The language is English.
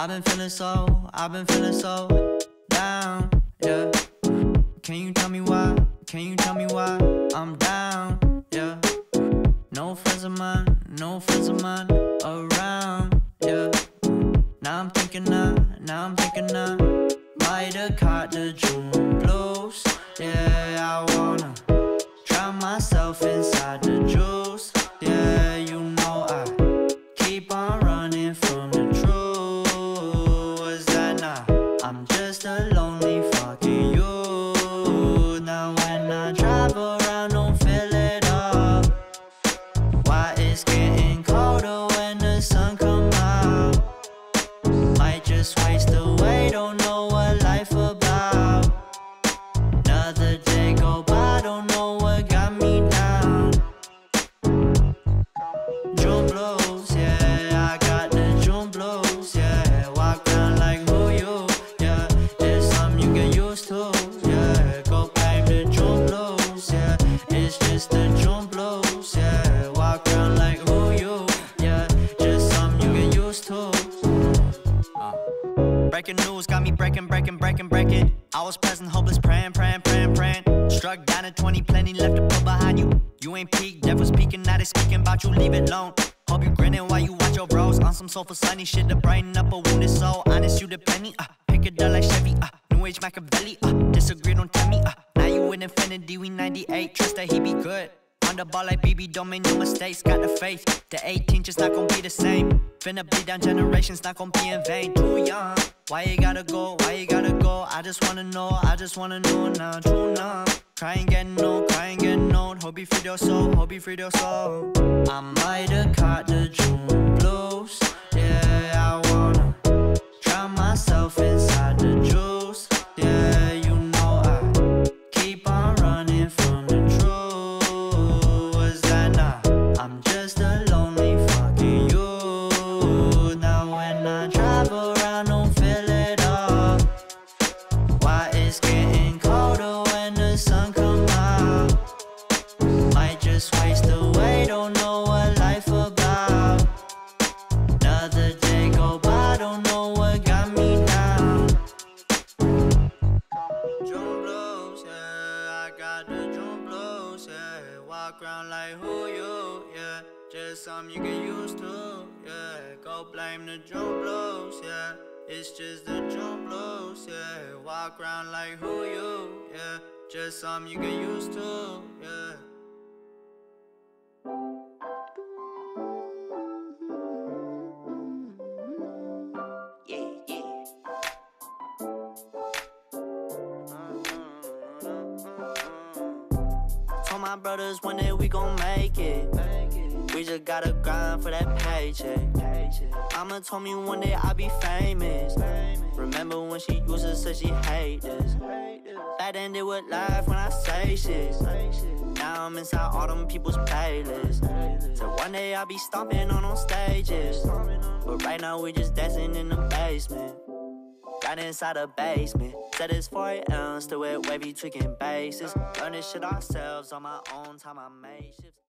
I've been feeling so down, yeah. Can you tell me why? Can you tell me why I'm down, yeah? No friends of mine around, yeah. Now I'm thinking I might have caught the June blues. Yeah, I wanna drown myself inside the juice. Yeah, you know I keep on running from the truth. Was that not? I'm just a lonely fucking you. Now when I drive around, don't feel it up. Why it's getting colder when the sun come out? Might just waste away, don't know what life about. Another day go by, don't know what got me down. June blues, yeah, I got the June blues, yeah. Walk around like who you, yeah. It's something you get used to, yeah. Go blame the June blues, yeah. It's just the June blues, yeah. Walk around like who you, yeah. Just something you get used to. Breaking news got me breaking. I was present, hopeless, praying. Struck down at 20, plenty left to put behind you. You ain't peaked, devil's speaking, now they speaking about you, leave it alone. Hope you grinning while you watch your bros on some soulful sunny shit to brighten up a wounded soul. Honest, you depend me, pick it up like Chevy, New Age Machiavelli, disagree, don't tell me, now you with infinity, we 98, trust that he be good. On the ball like BB, don't make no mistakes, got the faith. The 18 just not gon' be the same. Finna bleed down generations, not gon' be in vain. Too young, why you gotta go, I just wanna know now, too numb. Crying getting old, hope you freed your soul, I might have caught the June blues. Yeah, I wanna drown myself inside the juice. Yeah, you know I keep on running from the truth. Was that not? I'm just a lonely fucking you. Now when I drive around, don't fill it up. Why it's getting colder when the sun come out? Might just waste away, don't know what life about. Another day go by, don't know what got me down. June blues, yeah, I got the June blues, yeah. Walk around like who you, yeah. Just something you get used to, yeah. Go blame the June blues, yeah. It's just the June blues, yeah. Walk around like who you, yeah. Just something you get used to, yeah. Told my brothers one day we gon' make it. We just gotta grind for that paycheck. Mama told me one day I'll be famous. Remember when she used to say she hate this. Back then they would laugh when I say shit. Now I'm inside all them people's playlists. So one day I'll be stomping on them stages. But right now we just dancing in the basement. Right inside the basement. Said it's 4 AM, still with wavy tweaking bases. Learn this shit ourselves on my own time, I made shifts.